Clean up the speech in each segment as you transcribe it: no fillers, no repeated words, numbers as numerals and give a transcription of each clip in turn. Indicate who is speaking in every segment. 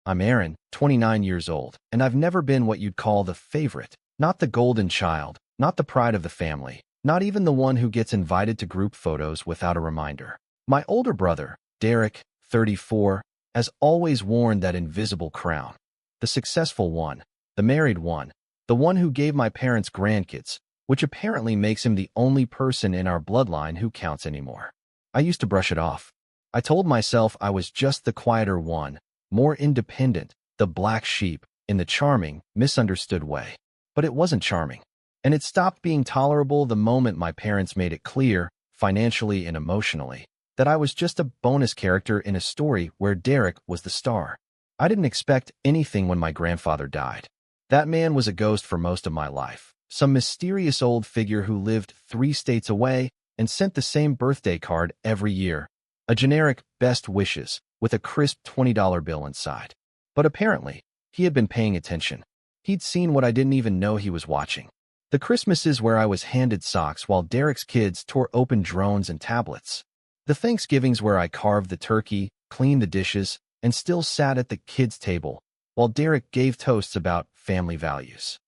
Speaker 1: I'm Aaron, 29 years old, and I've never been what you'd call the favorite. Not the golden child, not the pride of the family, not even the one who gets invited to group photos without a reminder. My older brother, Derek, 34, has always worn that invisible crown. The successful one, the married one, the one who gave my parents grandkids, which apparently makes him the only person in our bloodline who counts anymore. I used to brush it off. I told myself I was just the quieter one, more independent, the black sheep, in the charming, misunderstood way. But it wasn't charming. And it stopped being tolerable the moment my parents made it clear, financially and emotionally, that I was just a bonus character in a story where Derek was the star. I didn't expect anything when my grandfather died. That man was a ghost for most of my life, some mysterious old figure who lived 3 states away and sent the same birthday card every year, a generic best wishes with a crisp $20 bill inside. But apparently, he had been paying attention. He'd seen what I didn't even know he was watching. The Christmases where I was handed socks while Derek's kids tore open drones and tablets. The Thanksgivings where I carved the turkey, cleaned the dishes, and still sat at the kids' table while Derek gave toasts about family values.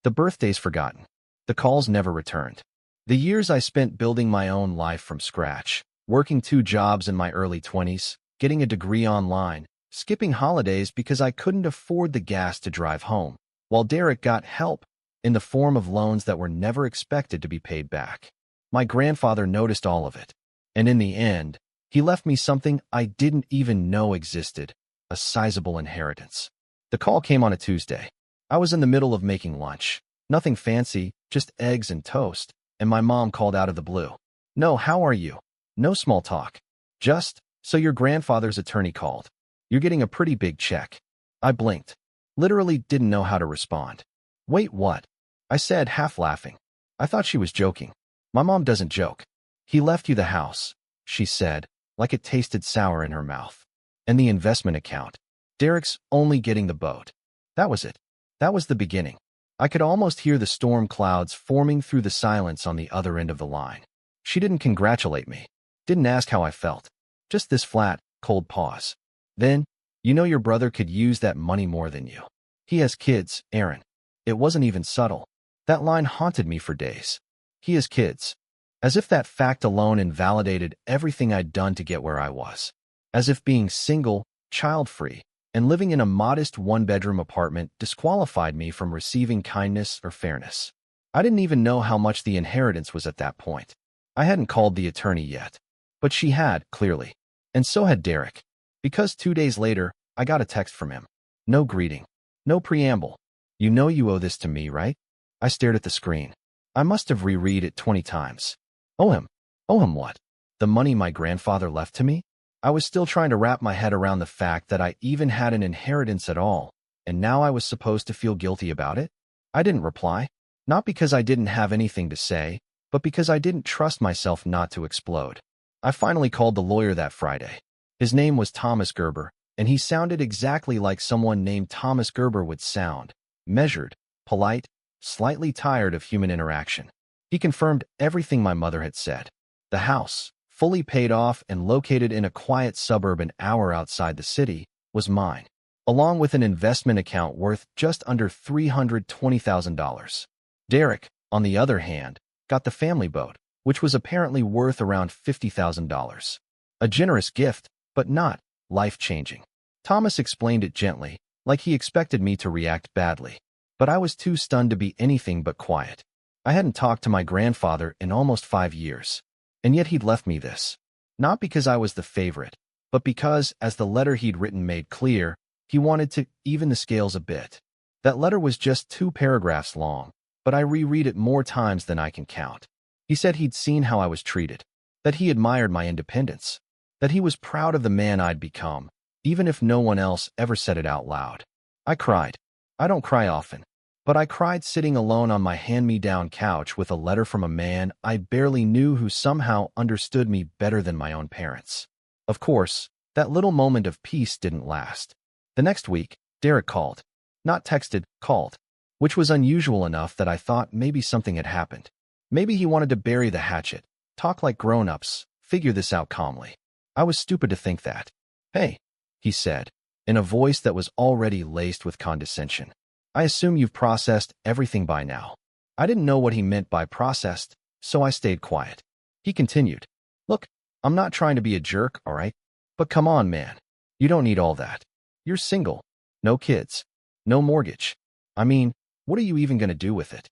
Speaker 1: The birthdays forgotten. The calls never returned. The years I spent building my own life from scratch, working 2 jobs in my early 20s, getting a degree online, skipping holidays because I couldn't afford the gas to drive home, while Derek got help in the form of loans that were never expected to be paid back. My grandfather noticed all of it, and in the end, he left me something I didn't even know existed, a sizable inheritance. The call came on a Tuesday. I was in the middle of making lunch. Nothing fancy, just eggs and toast, and my mom called out of the blue. "No, how are you?" No small talk. Just, "So your grandfather's attorney called. You're getting a pretty big check." I blinked. Literally didn't know how to respond. "Wait, what?" I said, half laughing. I thought she was joking. My mom doesn't joke. "He left you the house," she said, like it tasted sour in her mouth. "And the investment account. Derek's only getting the boat." That was it. That was the beginning. I could almost hear the storm clouds forming through the silence on the other end of the line. She didn't congratulate me. Didn't ask how I felt. Just this flat, cold pause. Then, "You know your brother could use that money more than you. He has kids, Aaron." It wasn't even subtle. That line haunted me for days. He has kids. As if that fact alone invalidated everything I'd done to get where I was. As if being single, child-free, and living in a modest 1-bedroom apartment disqualified me from receiving kindness or fairness. I didn't even know how much the inheritance was at that point. I hadn't called the attorney yet. But she had, clearly. And so had Derek. Because 2 days later, I got a text from him. No greeting. No preamble. "You know you owe this to me, right?" I stared at the screen. I must have reread it 20 times. Owe him? Owe him what? The money my grandfather left to me? I was still trying to wrap my head around the fact that I even had an inheritance at all, and now I was supposed to feel guilty about it? I didn't reply. Not because I didn't have anything to say, but because I didn't trust myself not to explode. I finally called the lawyer that Friday. His name was Thomas Gerber, and he sounded exactly like someone named Thomas Gerber would sound. Measured, polite, slightly tired of human interaction. He confirmed everything my mother had said. The house, fully paid off and located in a quiet suburb an hour outside the city, was mine, along with an investment account worth just under $320,000. Derek, on the other hand, got the family boat, which was apparently worth around $50,000. A generous gift, but not life-changing. Thomas explained it gently, like he expected me to react badly. But I was too stunned to be anything but quiet. I hadn't talked to my grandfather in almost 5 years, and yet he'd left me this. Not because I was the favorite, but because, as the letter he'd written made clear, he wanted to even the scales a bit. That letter was just 2 paragraphs long, but I reread it more times than I can count. He said he'd seen how I was treated, that he admired my independence, that he was proud of the man I'd become, even if no one else ever said it out loud. I cried. I don't cry often, but I cried sitting alone on my hand-me-down couch with a letter from a man I barely knew who somehow understood me better than my own parents. Of course, that little moment of peace didn't last. The next week, Derek called. Not texted, called, which was unusual enough that I thought maybe something had happened. Maybe he wanted to bury the hatchet, talk like grown-ups, figure this out calmly. I was stupid to think that. "Hey," he said. in a voice that was already laced with condescension. I assume you've processed everything by now. I didn't know what he meant by processed, so I stayed quiet. He continued, Look, I'm not trying to be a jerk, all right? But come on, man. You don't need all that. You're single. No kids. No mortgage. I mean, what are you even going to do with it?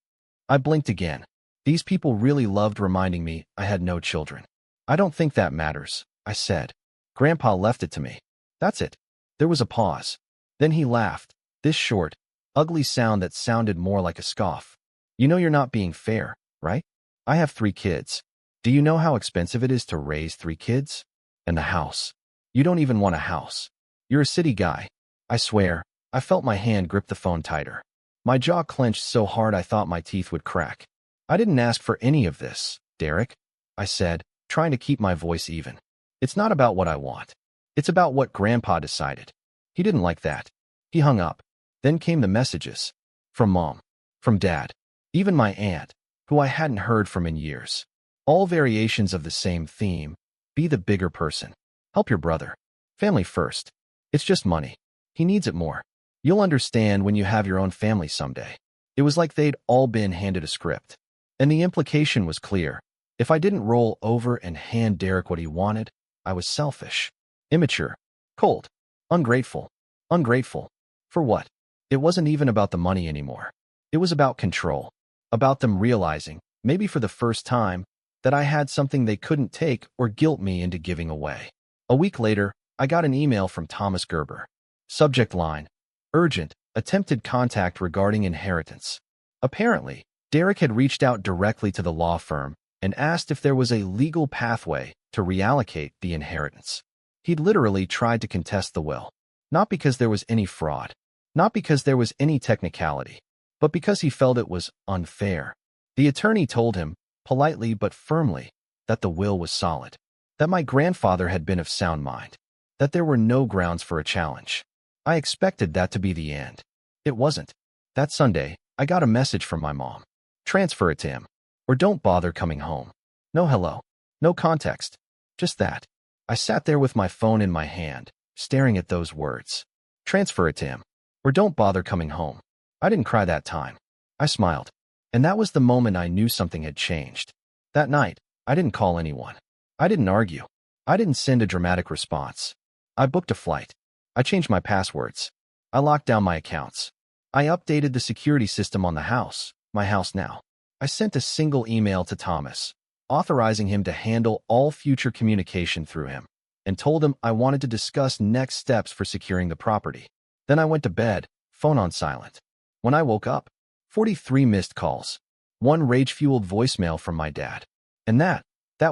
Speaker 1: I blinked again. These people really loved reminding me I had no children. I don't think that matters, I said. Grandpa left it to me. That's it. There was a pause. Then he laughed, this short, ugly sound that sounded more like a scoff. You know you're not being fair, right? I have 3 kids. Do you know how expensive it is to raise 3 kids? And the house. You don't even want a house. You're a city guy. I swear, I felt my hand grip the phone tighter. My jaw clenched so hard I thought my teeth would crack. I didn't ask for any of this, Derek, I said, trying to keep my voice even. It's not about what I want. It's about what Grandpa decided. He didn't like that. He hung up. Then came the messages. From Mom. From Dad. Even my aunt, who I hadn't heard from in years. All variations of the same theme. Be the bigger person. Help your brother. Family first. It's just money. He needs it more. You'll understand when you have your own family someday. It was like they'd all been handed a script. And the implication was clear. If I didn't roll over and hand Derek what he wanted, I was selfish. Immature. Cold. Ungrateful. Ungrateful. For what? It wasn't even about the money anymore. It was about control. About them realizing, maybe for the first time, that I had something they couldn't take or guilt me into giving away. A week later, I got an email from Thomas Gerber. Subject line, urgent, attempted contact regarding inheritance. Apparently, Derek had reached out directly to the law firm and asked if there was a legal pathway to reallocate the inheritance. He'd literally tried to contest the will. Not because there was any fraud. Not because there was any technicality. But because he felt it was unfair. The attorney told him, politely but firmly, that the will was solid. That my grandfather had been of sound mind. That there were no grounds for a challenge. I expected that to be the end. It wasn't. That Sunday, I got a message from my mom. Transfer it to him. Or don't bother coming home. No hello. No context. Just that. I sat there with my phone in my hand, staring at those words. Transfer it to him. Or don't bother coming home. I didn't cry that time. I smiled. And that was the moment I knew something had changed. That night, I didn't call anyone. I didn't argue. I didn't send a dramatic response. I booked a flight. I changed my passwords. I locked down my accounts. I updated the security system on the house, my house now. I sent a single email to Thomas, authorizing him to handle all future communication through him, and told him I wanted to discuss next steps for securing the property. Then I went to bed, phone on silent. When I woke up, 43 missed calls, 1 rage-fueled voicemail from my dad. And that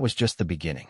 Speaker 1: was just the beginning.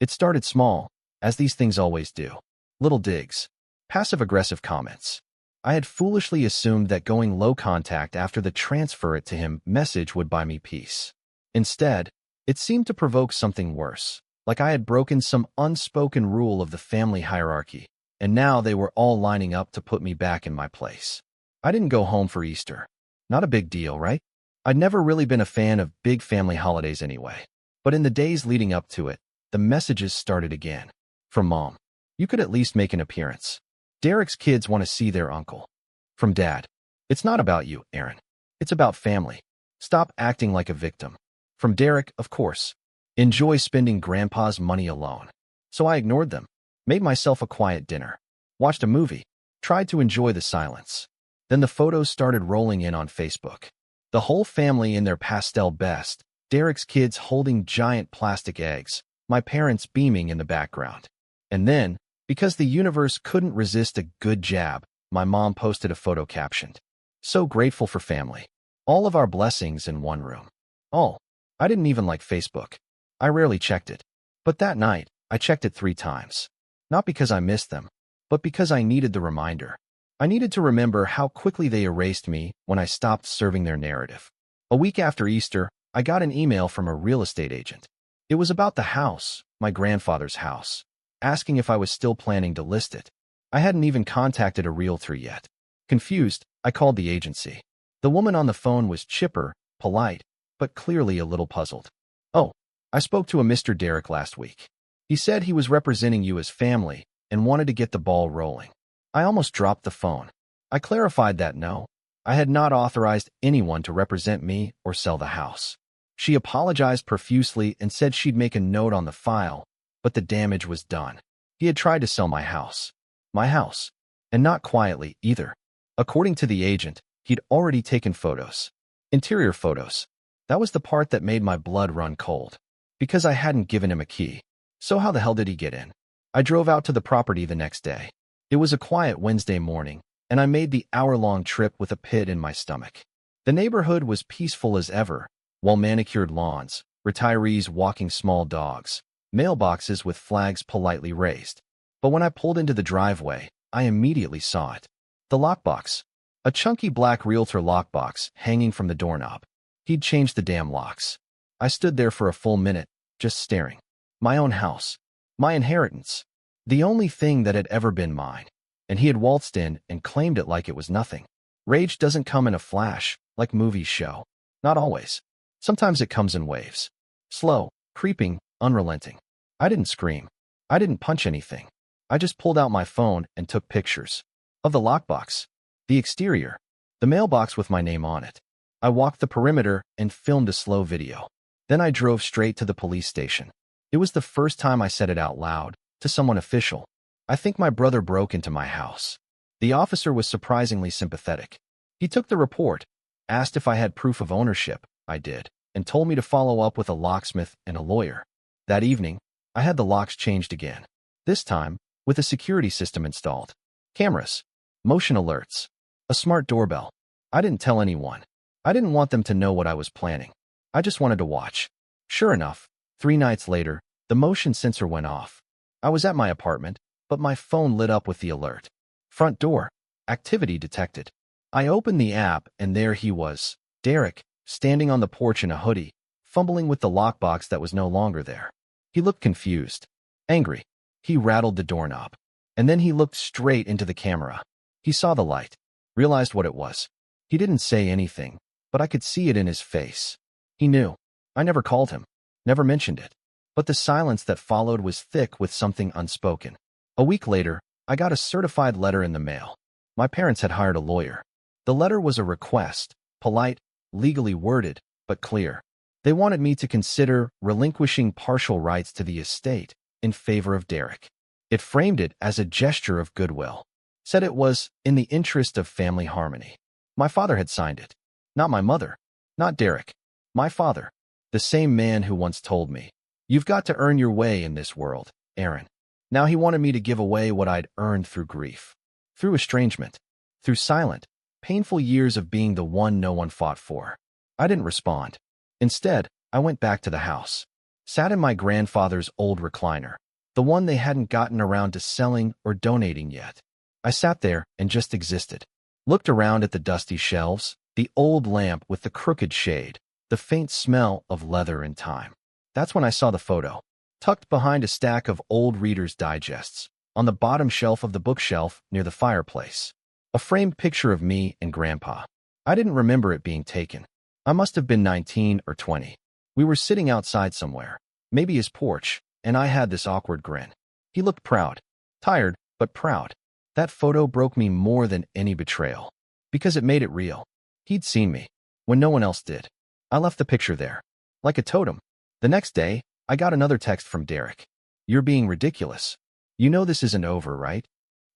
Speaker 1: It started small, as these things always do. Little digs, passive-aggressive comments. I had foolishly assumed that going low contact after the transfer it to him message would buy me peace. Instead, it seemed to provoke something worse, like I had broken some unspoken rule of the family hierarchy, and now they were all lining up to put me back in my place. I didn't go home for Easter. Not a big deal, right? I'd never really been a fan of big family holidays anyway. But in the days leading up to it, the messages started again. From Mom. You could at least make an appearance. Derek's kids want to see their uncle. From Dad. It's not about you, Aaron. It's about family. Stop acting like a victim. From Derek, of course. Enjoy spending Grandpa's money alone. So I ignored them. Made myself a quiet dinner. Watched a movie. Tried to enjoy the silence. Then the photos started rolling in on Facebook. The whole family in their pastel best. Derek's kids holding giant plastic eggs. My parents beaming in the background. And then, because the universe couldn't resist a good jab, my mom posted a photo captioned, "So grateful for family. All of our blessings in one room." All. I didn't even like Facebook. I rarely checked it. But that night, I checked it 3 times. Not because I missed them, but because I needed the reminder. I needed to remember how quickly they erased me when I stopped serving their narrative. A week after Easter, I got an email from a real estate agent. It was about the house, my grandfather's house, asking if I was still planning to list it. I hadn't even contacted a realtor yet. Confused, I called the agency. The woman on the phone was chipper, polite, but clearly a little puzzled. "Oh, I spoke to a Mr. Derek last week. He said he was representing you as family and wanted to get the ball rolling." I almost dropped the phone. I clarified that no, I had not authorized anyone to represent me or sell the house. She apologized profusely and said she'd make a note on the file, but the damage was done. He had tried to sell my house. My house. And not quietly, either. According to the agent, he'd already taken photos. Interior photos. That was the part that made my blood run cold. Because I hadn't given him a key. So how the hell did he get in? I drove out to the property the next day. It was a quiet Wednesday morning, and I made the hour-long trip with a pit in my stomach. The neighborhood was peaceful as ever, well-manicured lawns, retirees walking small dogs, mailboxes with flags politely raised. But when I pulled into the driveway, I immediately saw it. The lockbox. A chunky black realtor lockbox hanging from the doorknob. He'd changed the damn locks. I stood there for a full minute, just staring. My own house. My inheritance. The only thing that had ever been mine. And he had waltzed in and claimed it like it was nothing. Rage doesn't come in a flash, like movies show. Not always. Sometimes it comes in waves. Slow, creeping, unrelenting. I didn't scream. I didn't punch anything. I just pulled out my phone and took pictures. Of the lockbox. The exterior. The mailbox with my name on it. I walked the perimeter and filmed a slow video. Then I drove straight to the police station. It was the first time I said it out loud, to someone official. I think my brother broke into my house. The officer was surprisingly sympathetic. He took the report, asked if I had proof of ownership. I did, and told me to follow up with a locksmith and a lawyer. That evening, I had the locks changed again. This time, with a security system installed. Cameras. Motion alerts. A smart doorbell. I didn't tell anyone. I didn't want them to know what I was planning. I just wanted to watch. Sure enough, 3 nights later, the motion sensor went off. I was at my apartment, but my phone lit up with the alert. Front door. Activity detected. I opened the app and there he was, Derek, standing on the porch in a hoodie, fumbling with the lockbox that was no longer there. He looked confused. Angry. He rattled the doorknob. And then he looked straight into the camera. He saw the light. Realized what it was. He didn't say anything, but I could see it in his face. He knew. I never called him. Never mentioned it. But the silence that followed was thick with something unspoken. A week later, I got a certified letter in the mail. My parents had hired a lawyer. The letter was a request, polite, legally worded, but clear. They wanted me to consider relinquishing partial rights to the estate in favor of Derek. It framed it as a gesture of goodwill. Said it was in the interest of family harmony. My father had signed it. Not my mother. Not Derek. My father. The same man who once told me, "You've got to earn your way in this world, Aaron." Now he wanted me to give away what I'd earned through grief, through estrangement, through silent, painful years of being the one no one fought for. I didn't respond. Instead, I went back to the house, sat in my grandfather's old recliner, the one they hadn't gotten around to selling or donating yet. I sat there and just existed. Looked around at the dusty shelves, the old lamp with the crooked shade, the faint smell of leather and time. That's when I saw the photo. Tucked behind a stack of old Reader's Digests, on the bottom shelf of the bookshelf near the fireplace. A framed picture of me and Grandpa. I didn't remember it being taken. I must have been 19 or 20. We were sitting outside somewhere, maybe his porch, and I had this awkward grin. He looked proud. Tired, but proud. That photo broke me more than any betrayal. Because it made it real. He'd seen me, when no one else did. I left the picture there. Like a totem. The next day, I got another text from Derek. "You're being ridiculous. You know this isn't over, right?"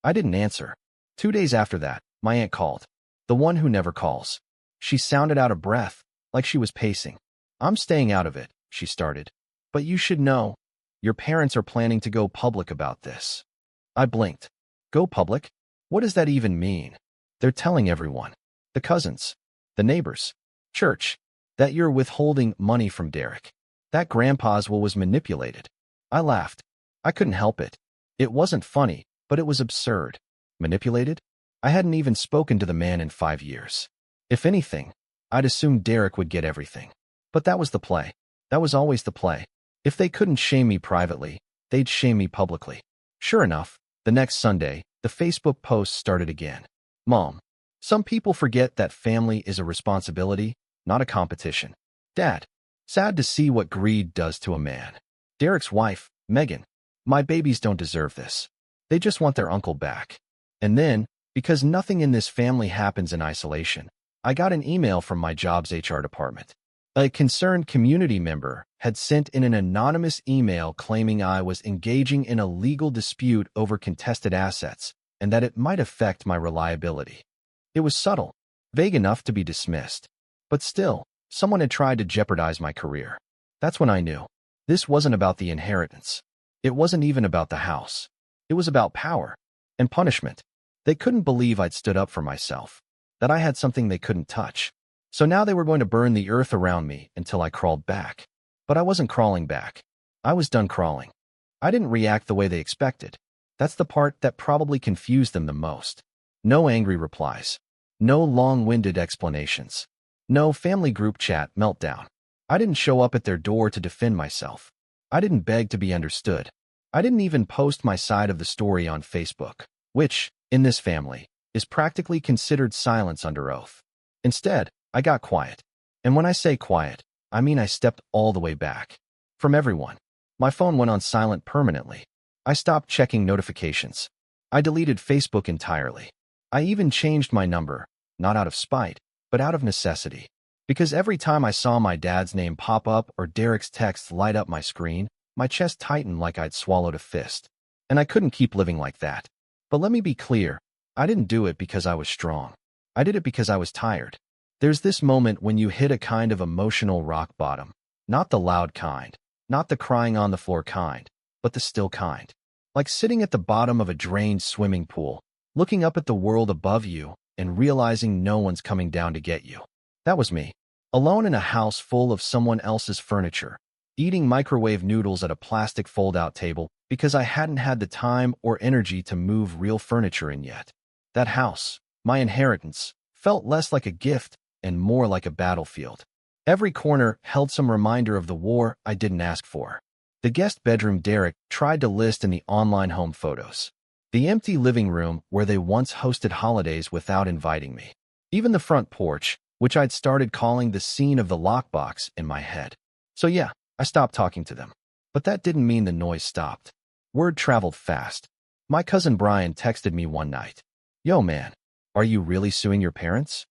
Speaker 1: I didn't answer. 2 days after that, my aunt called. The one who never calls. She sounded out of breath, like she was pacing. "I'm staying out of it," she started. "But you should know. Your parents are planning to go public about this." I blinked. Go public? What does that even mean? They're telling everyone. The cousins. The neighbors. Church. That you're withholding money from Derek. That Grandpa's will was manipulated. I laughed. I couldn't help it. It wasn't funny, but it was absurd. Manipulated? I hadn't even spoken to the man in 5 years. If anything, I'd assumed Derek would get everything. But that was the play. That was always the play. If they couldn't shame me privately, they'd shame me publicly. Sure enough, the next Sunday, the Facebook posts started again. "Mom, some people forget that family is a responsibility, not a competition. Dad, sad to see what greed does to a man. Derek's wife, Megan, my babies don't deserve this. They just want their uncle back." And then, because nothing in this family happens in isolation, I got an email from my job's HR department. A concerned community member had sent in an anonymous email claiming I was engaging in a legal dispute over contested assets and that it might affect my reliability. It was subtle, vague enough to be dismissed, but still, someone had tried to jeopardize my career. That's when I knew. This wasn't about the inheritance. It wasn't even about the house. It was about power and punishment. They couldn't believe I'd stood up for myself, that I had something they couldn't touch. So now they were going to burn the earth around me until I crawled back. But I wasn't crawling back. I was done crawling. I didn't react the way they expected. That's the part that probably confused them the most. No angry replies. No long-winded explanations. No family group chat meltdown. I didn't show up at their door to defend myself. I didn't beg to be understood. I didn't even post my side of the story on Facebook, which, in this family, is practically considered silence under oath. Instead, I got quiet. And when I say quiet, I mean I stepped all the way back. From everyone. My phone went on silent permanently. I stopped checking notifications. I deleted Facebook entirely. I even changed my number, not out of spite, but out of necessity. Because every time I saw my dad's name pop up or Derek's text light up my screen, my chest tightened like I'd swallowed a fist. And I couldn't keep living like that. But let me be clear, I didn't do it because I was strong. I did it because I was tired. There's this moment when you hit a kind of emotional rock bottom. Not the loud kind, not the crying on the floor kind, but the still kind. Like sitting at the bottom of a drained swimming pool, looking up at the world above you and realizing no one's coming down to get you. That was me, alone in a house full of someone else's furniture, eating microwave noodles at a plastic fold-out table because I hadn't had the time or energy to move real furniture in yet. That house, my inheritance, felt less like a gift and more like a battlefield. Every corner held some reminder of the war I didn't ask for. The guest bedroom Derek tried to list in the online home photos. The empty living room where they once hosted holidays without inviting me. Even the front porch, which I'd started calling the scene of the lockbox in my head. So yeah, I stopped talking to them. But that didn't mean the noise stopped. Word traveled fast. My cousin Brian texted me one night. Yo man, are you really suing your parents?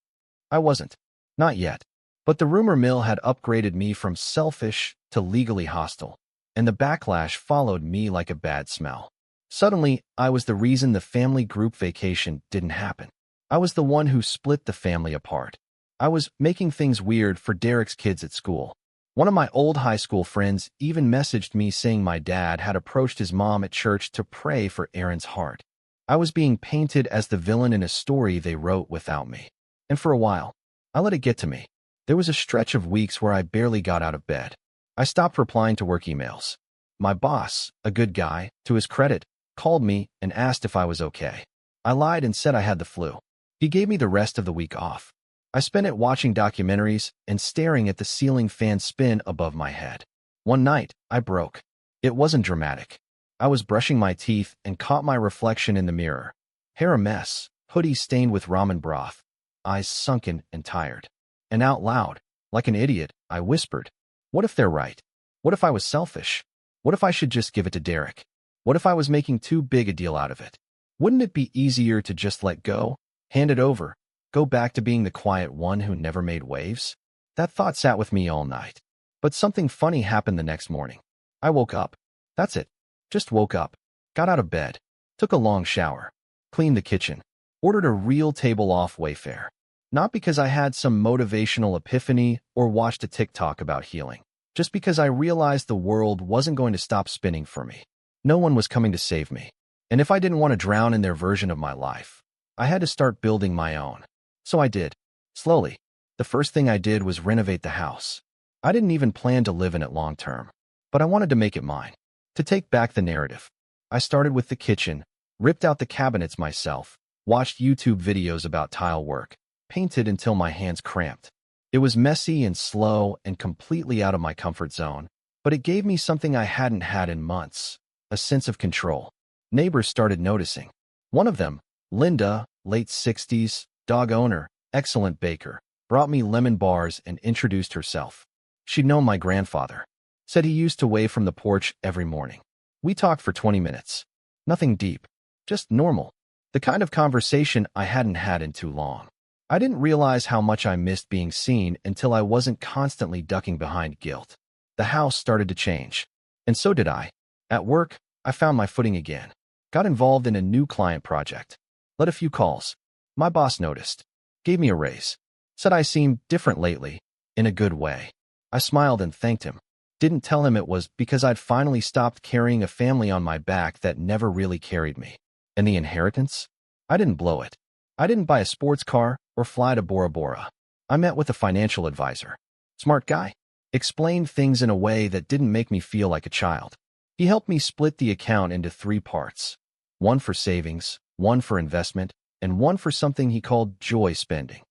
Speaker 1: I wasn't. Not yet. But the rumor mill had upgraded me from selfish to legally hostile, and the backlash followed me like a bad smell. Suddenly, I was the reason the family group vacation didn't happen. I was the one who split the family apart. I was making things weird for Derek's kids at school. One of my old high school friends even messaged me saying my dad had approached his mom at church to pray for Aaron's heart. I was being painted as the villain in a story they wrote without me. And for a while, I let it get to me. There was a stretch of weeks where I barely got out of bed. I stopped replying to work emails. My boss, a good guy, to his credit, called me and asked if I was okay. I lied and said I had the flu. He gave me the rest of the week off. I spent it watching documentaries and staring at the ceiling fan spin above my head. One night, I broke. It wasn't dramatic. I was brushing my teeth and caught my reflection in the mirror. Hair a mess, hoodie stained with ramen broth, eyes sunken and tired. And out loud, like an idiot, I whispered, what if they're right? What if I was selfish? What if I should just give it to Derek? What if I was making too big a deal out of it? Wouldn't it be easier to just let go, hand it over, go back to being the quiet one who never made waves? That thought sat with me all night. But something funny happened the next morning. I woke up. That's it. Just woke up. Got out of bed. Took a long shower. Cleaned the kitchen. Ordered a real table off Wayfair. Not because I had some motivational epiphany or watched a TikTok about healing. Just because I realized the world wasn't going to stop spinning for me. No one was coming to save me. And if I didn't want to drown in their version of my life, I had to start building my own. So I did. Slowly. The first thing I did was renovate the house. I didn't even plan to live in it long term. But I wanted to make it mine. To take back the narrative. I started with the kitchen, ripped out the cabinets myself, watched YouTube videos about tile work, painted until my hands cramped. It was messy and slow and completely out of my comfort zone, but it gave me something I hadn't had in months, a sense of control. Neighbors started noticing. One of them, Linda, late 60s, dog owner, excellent baker, brought me lemon bars and introduced herself. She'd known my grandfather. Said he used to wave from the porch every morning. We talked for 20 minutes. Nothing deep. Just normal. The kind of conversation I hadn't had in too long. I didn't realize how much I missed being seen until I wasn't constantly ducking behind guilt. The house started to change. And so did I. At work, I found my footing again. Got involved in a new client project. Led a few calls. My boss noticed. Gave me a raise. Said I seemed different lately, in a good way. I smiled and thanked him. Didn't tell him it was because I'd finally stopped carrying a family on my back that never really carried me. And the inheritance? I didn't blow it. I didn't buy a sports car or fly to Bora Bora. I met with a financial advisor. Smart guy. Explained things in a way that didn't make me feel like a child. He helped me split the account into 3 parts. One for savings, one for investment, and one for something he called joy spending.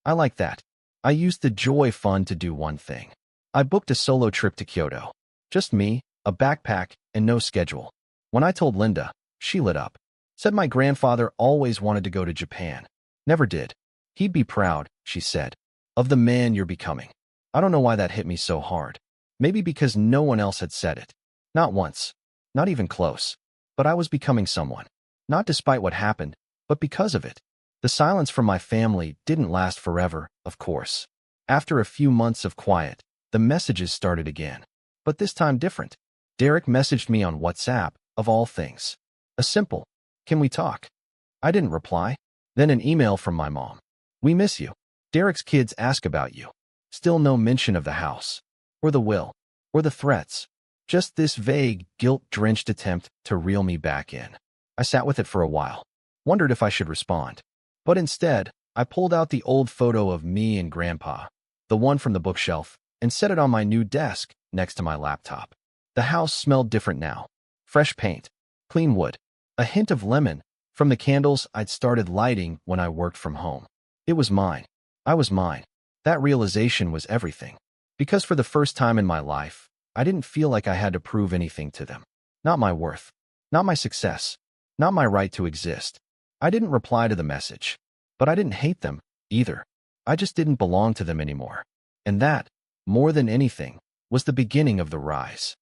Speaker 1: I like that. I used the joy fund to do one thing. I booked a solo trip to Kyoto. Just me, a backpack, and no schedule. When I told Linda, she lit up. Said my grandfather always wanted to go to Japan. Never did. He'd be proud, she said, of the man you're becoming. I don't know why that hit me so hard. Maybe because no one else had said it. Not once. Not even close. But I was becoming someone. Not despite what happened, but because of it. The silence from my family didn't last forever, of course. After a few months of quiet, the messages started again. But this time different. Derek messaged me on WhatsApp, of all things. A simple, "Can we talk?" I didn't reply. Then an email from my mom. "We miss you. Derek's kids ask about you." Still no mention of the house, or the will, or the threats. Just this vague, guilt-drenched attempt to reel me back in. I sat with it for a while. Wondered if I should respond. But instead, I pulled out the old photo of me and Grandpa, the one from the bookshelf, and set it on my new desk next to my laptop. The house smelled different now. Fresh paint, clean wood, a hint of lemon from the candles I'd started lighting when I worked from home. It was mine. I was mine. That realization was everything. Because for the first time in my life, I didn't feel like I had to prove anything to them. Not my worth. Not my success. Not my right to exist. I didn't reply to the message. But I didn't hate them, either. I just didn't belong to them anymore. And that, more than anything, was the beginning of the rise.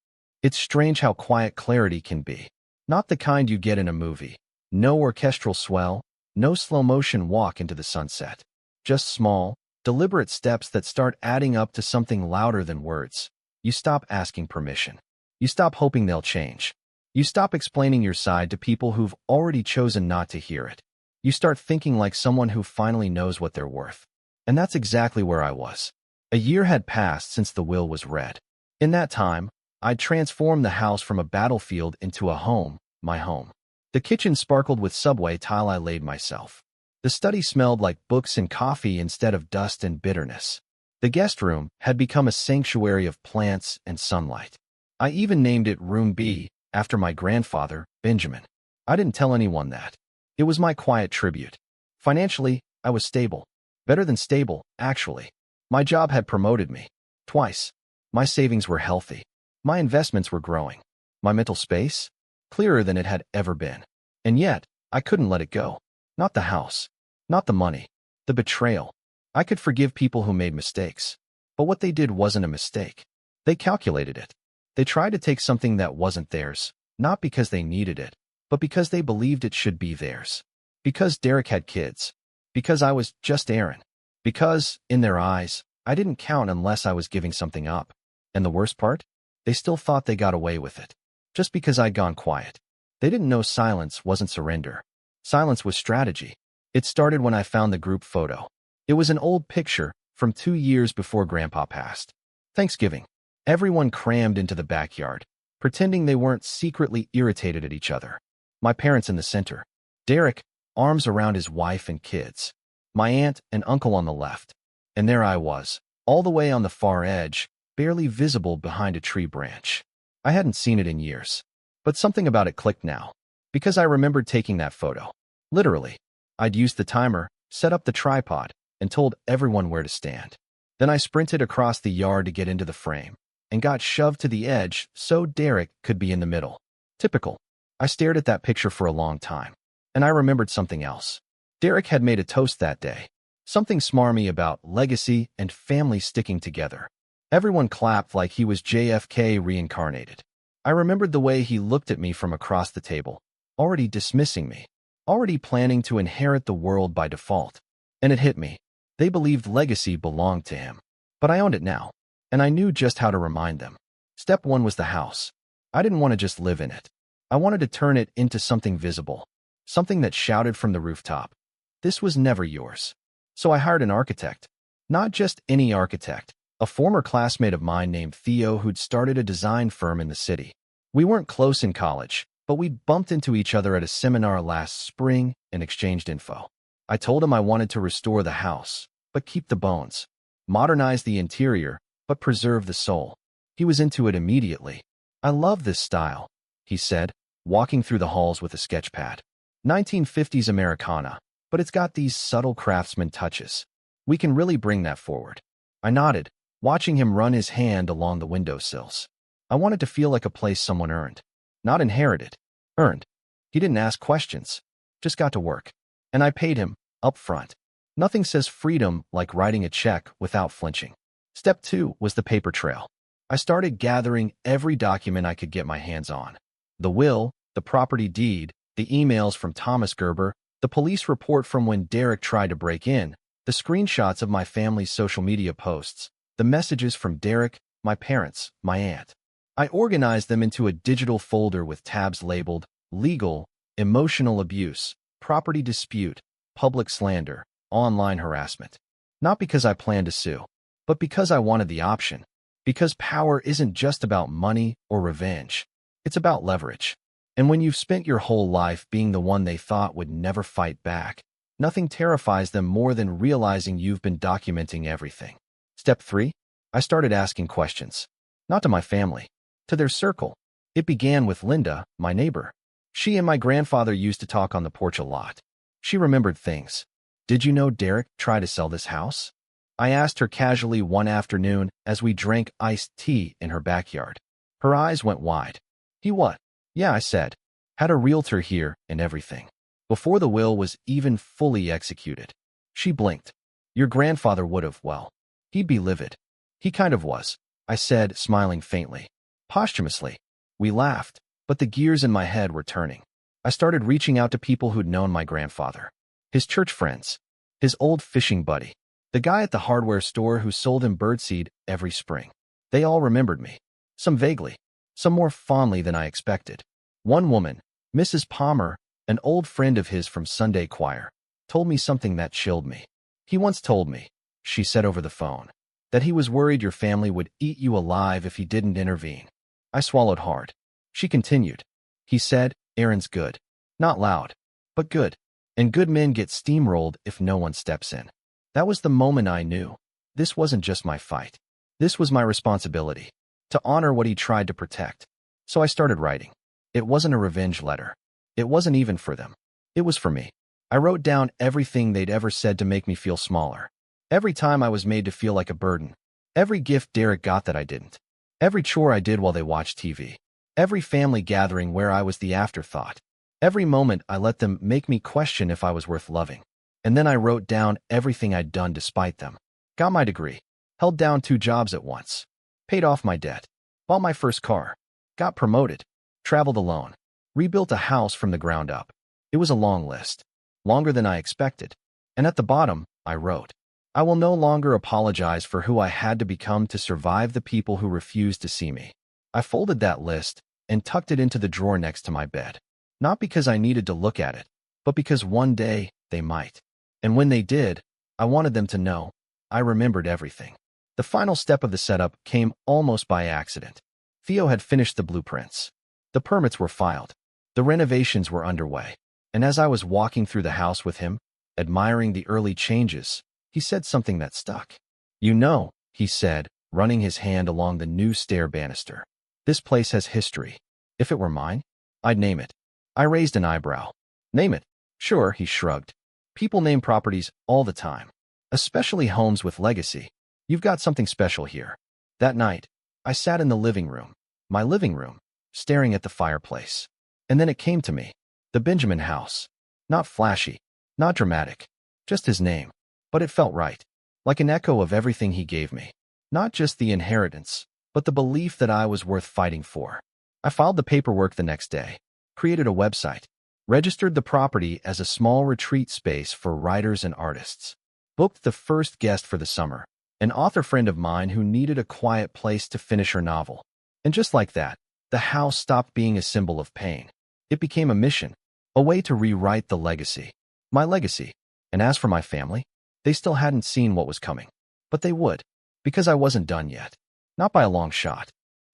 Speaker 1: It's strange how quiet clarity can be. Not the kind you get in a movie. No orchestral swell, no slow-motion walk into the sunset. Just small, deliberate steps that start adding up to something louder than words. You stop asking permission. You stop hoping they'll change. You stop explaining your side to people who've already chosen not to hear it. You start thinking like someone who finally knows what they're worth. And that's exactly where I was. A year had passed since the will was read. In that time, I'd transformed the house from a battlefield into a home, my home. The kitchen sparkled with Subway tile I laid myself. The study smelled like books and coffee instead of dust and bitterness. The guest room had become a sanctuary of plants and sunlight. I even named it Room B, after my grandfather, Benjamin. I didn't tell anyone that. It was my quiet tribute. Financially, I was stable. Better than stable, actually. My job had promoted me. Twice. My savings were healthy. My investments were growing. My mental space? Clearer than it had ever been. And yet, I couldn't let it go. Not the house. Not the money. The betrayal. I could forgive people who made mistakes. But what they did wasn't a mistake. They calculated it. They tried to take something that wasn't theirs, not because they needed it, but because they believed it should be theirs. Because Derek had kids. Because I was just Aaron. Because, in their eyes, I didn't count unless I was giving something up. And the worst part? They still thought they got away with it. Just because I'd gone quiet. They didn't know silence wasn't surrender. Silence was strategy. It started when I found the group photo. It was an old picture from 2 years before Grandpa passed. Thanksgiving. Everyone crammed into the backyard, pretending they weren't secretly irritated at each other. My parents in the center. Derek, arms around his wife and kids. My aunt and uncle on the left. And there I was, all the way on the far edge, barely visible behind a tree branch. I hadn't seen it in years. But something about it clicked now. Because I remembered taking that photo. Literally. I'd used the timer, set up the tripod, and told everyone where to stand. Then I sprinted across the yard to get into the frame, and got shoved to the edge so Derek could be in the middle. Typical. I stared at that picture for a long time. And I remembered something else. Derek had made a toast that day. Something smarmy about legacy and family sticking together. Everyone clapped like he was JFK reincarnated. I remembered the way he looked at me from across the table, already dismissing me. already planning to inherit the world by default. And it hit me. They believed legacy belonged to him. But I owned it now, and I knew just how to remind them. Step one was the house. I didn't want to just live in it. I wanted to turn it into something visible, something that shouted from the rooftop, "This was never yours." So I hired an architect. Not just any architect, a former classmate of mine named Theo who'd started a design firm in the city. We weren't close in college, but we'd bumped into each other at a seminar last spring and exchanged info. I told him I wanted to restore the house, but keep the bones. Modernize the interior, but preserve the soul. He was into it immediately. "I love this style," he said, walking through the halls with a sketchpad. "1950s Americana, but it's got these subtle craftsman touches. We can really bring that forward." I nodded, watching him run his hand along the windowsills. I wanted to feel like a place someone earned. Not inherited. Earned. He didn't ask questions. Just got to work. And I paid him, up front. Nothing says freedom like writing a check without flinching. Step 2 was the paper trail. I started gathering every document I could get my hands on. The will, the property deed, the emails from Thomas Gerber, the police report from when Derek tried to break in, the screenshots of my family's social media posts, the messages from Derek, my parents, my aunt. I organized them into a digital folder with tabs labeled legal, emotional abuse, property dispute, public slander, online harassment. Not because I planned to sue, but because I wanted the option. Because power isn't just about money or revenge. It's about leverage. And when you've spent your whole life being the one they thought would never fight back, nothing terrifies them more than realizing you've been documenting everything. Step 3. I started asking questions. Not to my family, to their circle. It began with Linda, my neighbor. She and my grandfather used to talk on the porch a lot. She remembered things. "Did you know Derek tried to sell this house?" I asked her casually one afternoon as we drank iced tea in her backyard. Her eyes went wide. "He what?" "Yeah," I said. "Had a realtor here and everything. Before the will was even fully executed." She blinked. "Your grandfather would have, well, he'd be livid." "He kind of was," I said, smiling faintly. Posthumously. We laughed, but the gears in my head were turning. I started reaching out to people who'd known my grandfather. His church friends. His old fishing buddy. The guy at the hardware store who sold him birdseed every spring. They all remembered me. Some vaguely. Some more fondly than I expected. One woman, Mrs. Palmer, an old friend of his from Sunday choir, told me something that chilled me. "He once told me," she said over the phone, "that he was worried your family would eat you alive if he didn't intervene." I swallowed hard. She continued. "He said, Aaron's good. Not loud, but good. And good men get steamrolled if no one steps in." That was the moment I knew. This wasn't just my fight. This was my responsibility. To honor what he tried to protect. So I started writing. It wasn't a revenge letter. It wasn't even for them. It was for me. I wrote down everything they'd ever said to make me feel smaller. Every time I was made to feel like a burden. Every gift Derek got that I didn't. Every chore I did while they watched TV. Every family gathering where I was the afterthought. Every moment I let them make me question if I was worth loving. And then I wrote down everything I'd done despite them. Got my degree. Held down 2 jobs at once. Paid off my debt. Bought my first car. Got promoted. Traveled alone. Rebuilt a house from the ground up. It was a long list. Longer than I expected. And at the bottom, I wrote, "I will no longer apologize for who I had to become to survive the people who refused to see me." I folded that list and tucked it into the drawer next to my bed. Not because I needed to look at it, but because one day they might. And when they did, I wanted them to know I remembered everything. The final step of the setup came almost by accident. Theo had finished the blueprints. The permits were filed. The renovations were underway. And as I was walking through the house with him, admiring the early changes, he said something that stuck. "You know," he said, running his hand along the new stair banister, "this place has history. If it were mine, I'd name it." I raised an eyebrow. "Name it?" "Sure," he shrugged. "People name properties all the time. Especially homes with legacy. You've got something special here." That night, I sat in the living room, my living room, staring at the fireplace. And then it came to me. The Benjamin house. Not flashy, not dramatic, just his name. But it felt right. Like an echo of everything he gave me. Not just the inheritance, but the belief that I was worth fighting for. I filed the paperwork the next day. Created a website. registered the property as a small retreat space for writers and artists, booked the first guest for the summer, an author friend of mine who needed a quiet place to finish her novel. And just like that, the house stopped being a symbol of pain. It became a mission, a way to rewrite the legacy. My legacy. And as for my family, they still hadn't seen what was coming. But they would, because I wasn't done yet. Not by a long shot.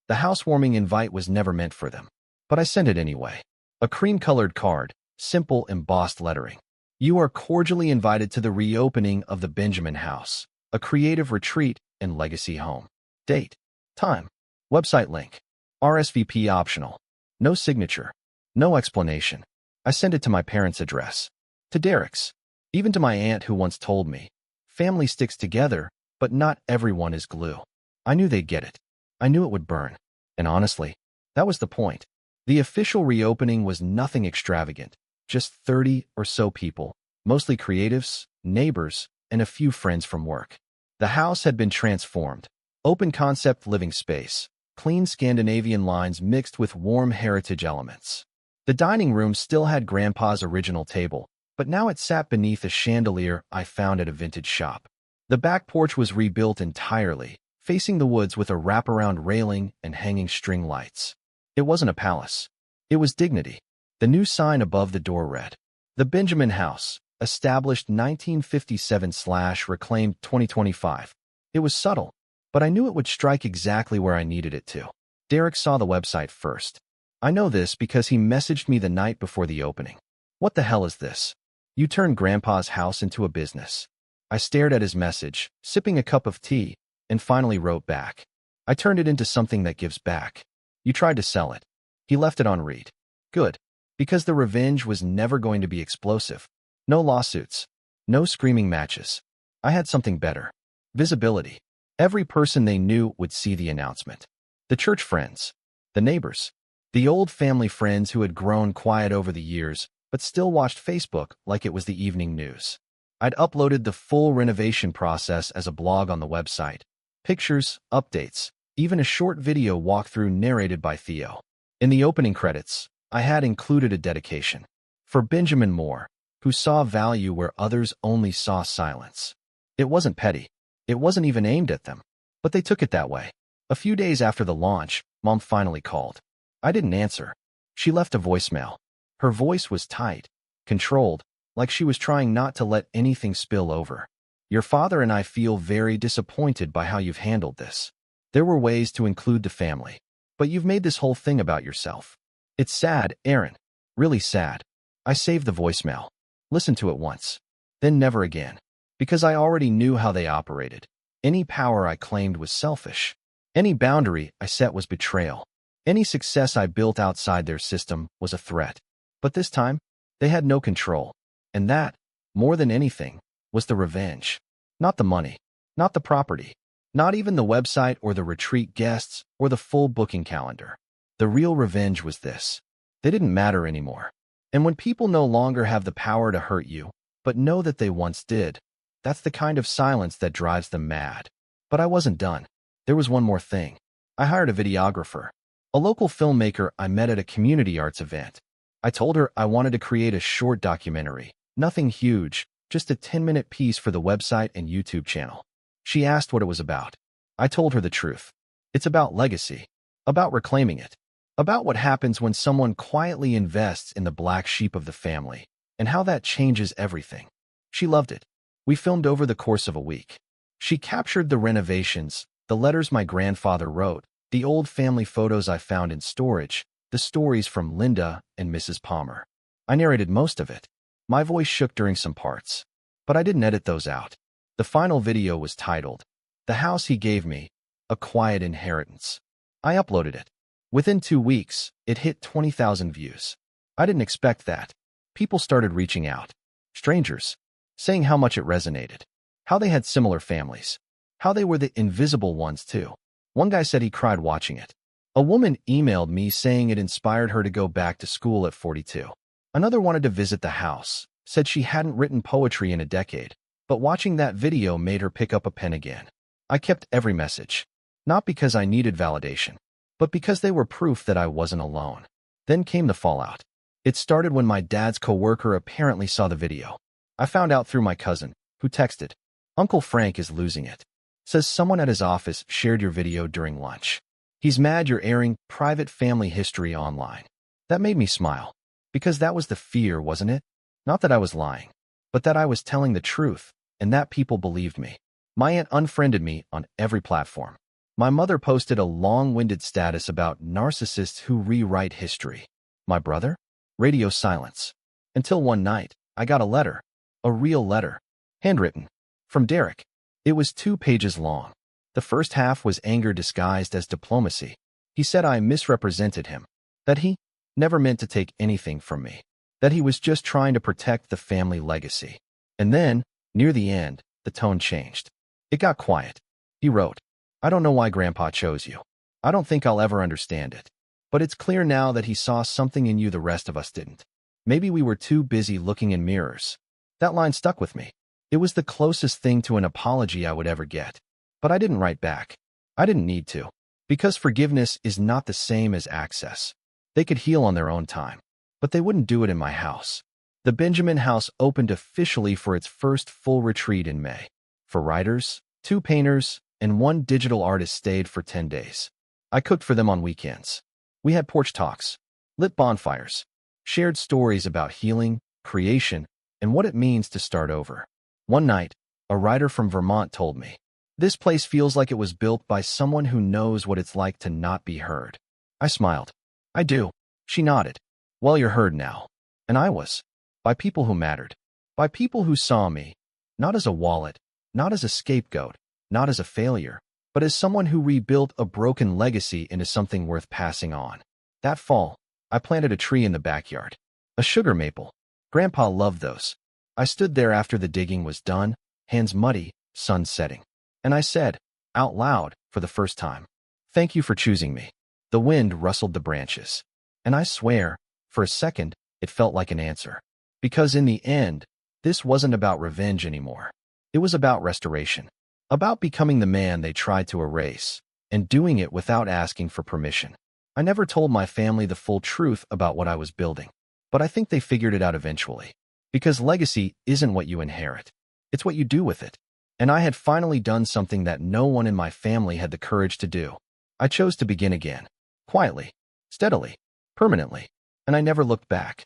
Speaker 1: The housewarming invite was never meant for them. But I sent it anyway. A cream-colored card, simple embossed lettering. You are cordially invited to the reopening of the Benjamin House, a creative retreat and legacy home. Date, time, website link, RSVP optional. No signature, no explanation. I sent it to my parents' address, to Derek's, even to my aunt who once told me, family sticks together, but not everyone is glue. I knew they'd get it. I knew it would burn. And honestly, that was the point. The official reopening was nothing extravagant, just 30 or so people, mostly creatives, neighbors, and a few friends from work. The house had been transformed. Open-concept living space, clean Scandinavian lines mixed with warm heritage elements. The dining room still had Grandpa's original table, but now it sat beneath a chandelier I found at a vintage shop. The back porch was rebuilt entirely, facing the woods with a wraparound railing and hanging string lights. It wasn't a palace. It was dignity. The new sign above the door read, "The Benjamin House, established 1957/reclaimed 2025. It was subtle, but I knew it would strike exactly where I needed it to. Derek saw the website first. I know this because he messaged me the night before the opening. What the hell is this? You turned Grandpa's house into a business. I stared at his message, sipping a cup of tea, and finally wrote back. I turned it into something that gives back. You tried to sell it. He left it on read. Good. Because the revenge was never going to be explosive. No lawsuits. No screaming matches. I had something better. Visibility. Every person they knew would see the announcement. The church friends. The neighbors. The old family friends who had grown quiet over the years, but still watched Facebook like it was the evening news. I'd uploaded the full renovation process as a blog on the website. Pictures, updates, even a short video walkthrough narrated by Theo. In the opening credits, I had included a dedication. For Benjamin Moore, who saw value where others only saw silence. It wasn't petty. It wasn't even aimed at them. But they took it that way. A few days after the launch, Mom finally called. I didn't answer. She left a voicemail. Her voice was tight, controlled, like she was trying not to let anything spill over. Your father and I feel very disappointed by how you've handled this. There were ways to include the family, but you've made this whole thing about yourself. It's sad, Aaron. Really sad. I saved the voicemail. Listened to it once. Then never again. Because I already knew how they operated. Any power I claimed was selfish. Any boundary I set was betrayal. Any success I built outside their system was a threat. But this time, they had no control. And that, more than anything, was the revenge. Not the money. Not the property. Not even the website or the retreat guests or the full booking calendar. The real revenge was this. They didn't matter anymore. And when people no longer have the power to hurt you, but know that they once did, that's the kind of silence that drives them mad. But I wasn't done. There was one more thing. I hired a videographer, a local filmmaker I met at a community arts event. I told her I wanted to create a short documentary. Nothing huge, just a 10-minute piece for the website and YouTube channel. She asked what it was about. I told her the truth. It's about legacy, about reclaiming it, about what happens when someone quietly invests in the black sheep of the family, and how that changes everything. She loved it. We filmed over the course of a week. She captured the renovations, the letters my grandfather wrote, the old family photos I found in storage, the stories from Linda and Mrs. Palmer. I narrated most of it. My voice shook during some parts, but I didn't edit those out. The final video was titled, "The House He Gave Me, A Quiet Inheritance." I uploaded it. Within 2 weeks, it hit 20,000 views. I didn't expect that. People started reaching out. Strangers, saying how much it resonated, how they had similar families, how they were the invisible ones too. One guy said he cried watching it. A woman emailed me saying it inspired her to go back to school at 42. Another wanted to visit the house, said she hadn't written poetry in a decade, but watching that video made her pick up a pen again. I kept every message, not because I needed validation, but because they were proof that I wasn't alone. Then came the fallout. It started when my dad's coworker apparently saw the video. I found out through my cousin, who texted, "Uncle Frank is losing it. Says someone at his office shared your video during lunch. He's mad you're airing private family history online." That made me smile, because that was the fear, wasn't it? Not that I was lying, but that I was telling the truth, and that people believed me. My aunt unfriended me on every platform. My mother posted a long-winded status about narcissists who rewrite history. My brother? Radio silence. Until one night, I got a letter. A real letter. Handwritten. From Derek. It was 2 pages long. The first half was anger disguised as diplomacy. He said I misrepresented him. That he never meant to take anything from me. That he was just trying to protect the family legacy. And then, near the end, the tone changed. It got quiet. He wrote, "I don't know why Grandpa chose you. I don't think I'll ever understand it. But it's clear now that he saw something in you the rest of us didn't. Maybe we were too busy looking in mirrors." That line stuck with me. It was the closest thing to an apology I would ever get. But I didn't write back. I didn't need to. Because forgiveness is not the same as access. They could heal on their own time. But they wouldn't do it in my house. The Benjamin House opened officially for its first full retreat in May. For writers, 2 painters, and 1 digital artist stayed for 10 days. I cooked for them on weekends. We had porch talks, lit bonfires, shared stories about healing, creation, and what it means to start over. One night, a writer from Vermont told me, "This place feels like it was built by someone who knows what it's like to not be heard." I smiled. "I do." She nodded. "Well, you're heard now." And I was. By people who mattered. By people who saw me, not as a wallet, not as a scapegoat, not as a failure, but as someone who rebuilt a broken legacy into something worth passing on. That fall, I planted a tree in the backyard. A sugar maple. Grandpa loved those. I stood there after the digging was done, hands muddy, sun setting. And I said, out loud, for the first time, "Thank you for choosing me." The wind rustled the branches. And I swear, for a second, it felt like an answer. Because in the end, this wasn't about revenge anymore. It was about restoration. About becoming the man they tried to erase, and doing it without asking for permission. I never told my family the full truth about what I was building, but I think they figured it out eventually. Because legacy isn't what you inherit. It's what you do with it. And I had finally done something that no one in my family had the courage to do. I chose to begin again. Quietly. Steadily. Permanently. And I never looked back.